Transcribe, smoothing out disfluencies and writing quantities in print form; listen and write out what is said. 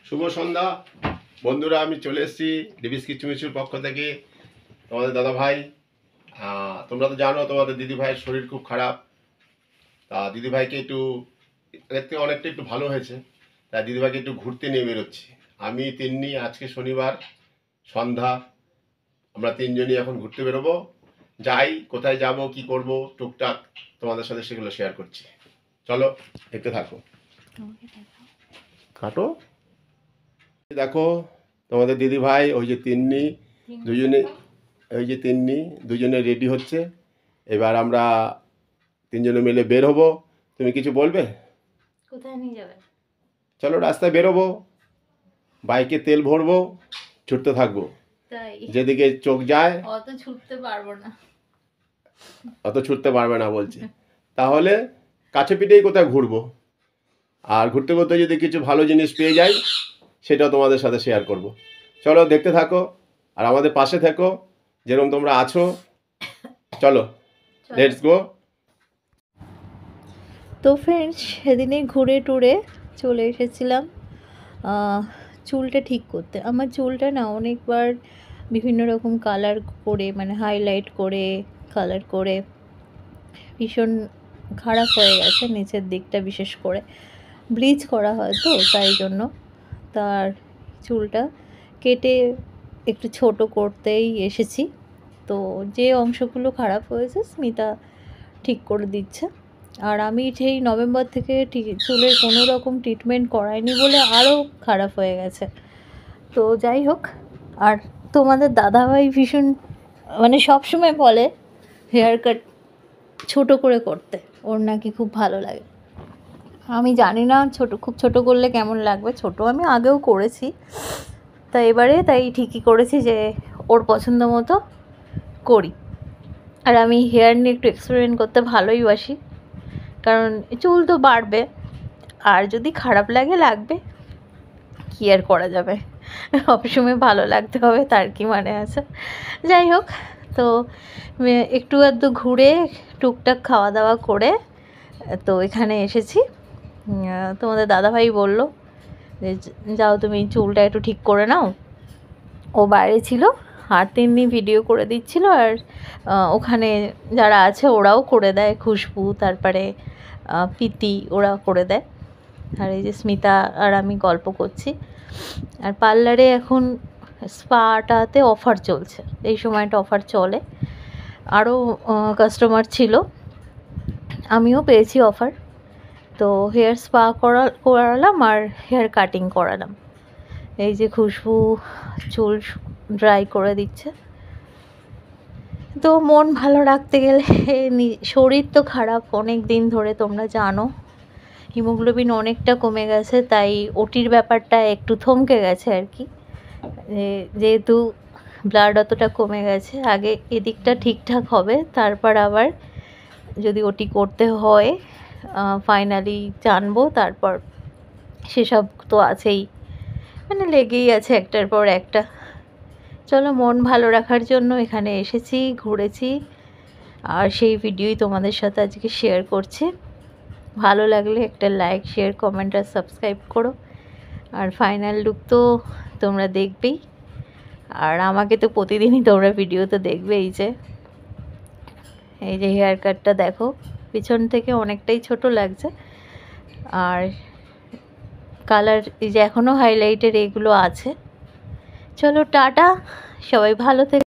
শুভ সন্ধ্যা বন্ধুরা, আমি চলে এসেছি ডিবিস কিচমিচুর পক্ষ থেকে। তোমাদের দাদা ভাই, তোমরা তো জানো তোমাদের দিদি ভাইয়ের শরীর খুব খারাপ। তা দিদি ভাইকে একটু এর থেকে অনেকটা একটু ভালো হয়েছে, তাই দিদি ভাইকে একটু ঘুরতে নিয়ে বেরোচ্ছি। আমি তিন্নি, আজকে শনিবার সন্ধ্যা, আমরা তিনজনই এখন ঘুরতে বেরোবো। যাই, কোথায় যাব, কি করব, টুকটাক তোমাদের সাথে সেগুলো শেয়ার করছি। চলো দেখতে থাকো। কাটো। দেখো তোমাদের দিদি ভাই, ওই যে তিন্নি, দুজনে, ওই যে তিন্নি দুজনে রেডি হচ্ছে। এবার আমরা তিনজনে মিলে বের হবো। তুমি কিছু বলবে? কোথায় নিয়ে যাবে? চলো রাস্তায় বেরোবো, বাইকে তেল ভরবো, ছুটতে থাকবো। তাই যেদিকে চোখ যায়। অত ছুটতে পারবো না। অত ছুটতে পারবে না বলছে? তাহলে কাছে পিঠেই কোথায় ঘুরবো, আর ঘুরতে ঘুরতে যদি কিছু ভালো জিনিস পেয়ে যাই সেটাও তোমাদের সাথে শেয়ার করব। চলো দেখতে থাকো আর আমাদের পাশে থেকো যেরকম তোমরা আছো। চলো লেটস গো। তো ফ্রেন্ডস, সেদিনে ঘুরে টুরে চলে এসেছিলাম চুলটা ঠিক করতে। আমার চুলটা না অনেকবার বিভিন্ন রকম কালার করে, মানে হাইলাইট করে, কালার করে ভীষণ খারাপ হয়ে গেছে, নিচের দিকটা বিশেষ করে ব্লিচ করা হয় তো, তাই জন্য তার চুলটা কেটে একটু ছোট করতেই এসেছি। তো যে অংশগুলো খারাপ হয়েছে স্মিতা ঠিক করে দিচ্ছে। আর আমি সেই নভেম্বর থেকে চুলের কোনো রকম ট্রিটমেন্ট করাইনি বলে আরও খারাপ হয়ে গেছে। তো যাই হোক, আর তোমাদের দাদাভাই ভীষণ মানে সবসময় বলে হেয়ার কাট ছোটো করে করতে, ওর নাকি খুব ভালো লাগে। আমি জানি না খুব ছোট করলে কেমন লাগবে। ছোট আমি আগেও করেছি, তা এবারে তাই ঠিকই করেছি যে ওর পছন্দ মতো করি। আর আমি হেয়ার নিয়ে একটু এক্সপেরিমেন্ট করতে ভালোই বাসি, কারণ চুল তো বাড়বে, আর যদি খারাপ লাগবে, কী আর করা যাবে, সবসময় ভালো লাগতে হবে তার কি মানে আছে। যাই হোক, তো একটু আধটু ঘুরে টুকটাক খাওয়া দাওয়া করে তো এখানে এসেছি। তোমাদের দাদাভাই বলল যে যাও তুমি চুলটা একটু ঠিক করে নাও। ও বাইরে ছিল আর তিন্নি ভিডিও করে দিচ্ছিল, আর ওখানে যারা আছে ওরাও করে দেয়, খুশবু, তারপরে প্রীতি, ওরা করে দেয়। আর এই যে স্মিতা আর আমি গল্প করছি। আর পার্লারে এখন স্পাটাতে অফার চলছে, এই সময়টা অফার চলে। আরও কাস্টমার ছিল, আমিও পেয়েছি অফার। তো হেয়ার স্পা করালাম আর হেয়ার কাটিং করালাম। এই যে খুশবু চুল ড্রাই করে দিচ্ছে। তো মন ভালো রাখতে গেলে শরীর তো খারাপ অনেক দিন ধরে, তোমরা জানো হিমোগ্লোবিন অনেকটা কমে গেছে, তাই ওটির ব্যাপারটা একটু থমকে গেছে আর কি। যেহেতু ব্লাড অতটা কমে গেছে, আগে এদিকটা ঠিকঠাক হবে, তারপর আবার যদি ওটি করতে হয় ফাইনালি জানবো, তারপর সেসব তো আছেই, মানে লেগেই আছে একটার পর একটা। চলো, মন ভালো রাখার জন্য এখানে এসেছি, ঘুরেছি, আর সেই ভিডিওই তোমাদের সাথে আজকে শেয়ার করছি। ভালো লাগলে একটা লাইক, শেয়ার, কমেন্ট আর সাবস্ক্রাইব করো। আর ফাইনাল লুক তো তোমরা দেখবেই, আর আমাকে তো প্রতিদিনই তোমরা ভিডিও তো দেখবেই। এই যে হেয়ার কাটটা দেখো, পিছন থেকে অনেকটাই ছোট লাগছে, আর কালার এই যে এখনও হাইলাইটের এগুলো আছে। চলো টাটা, সবাই ভালো থেকে।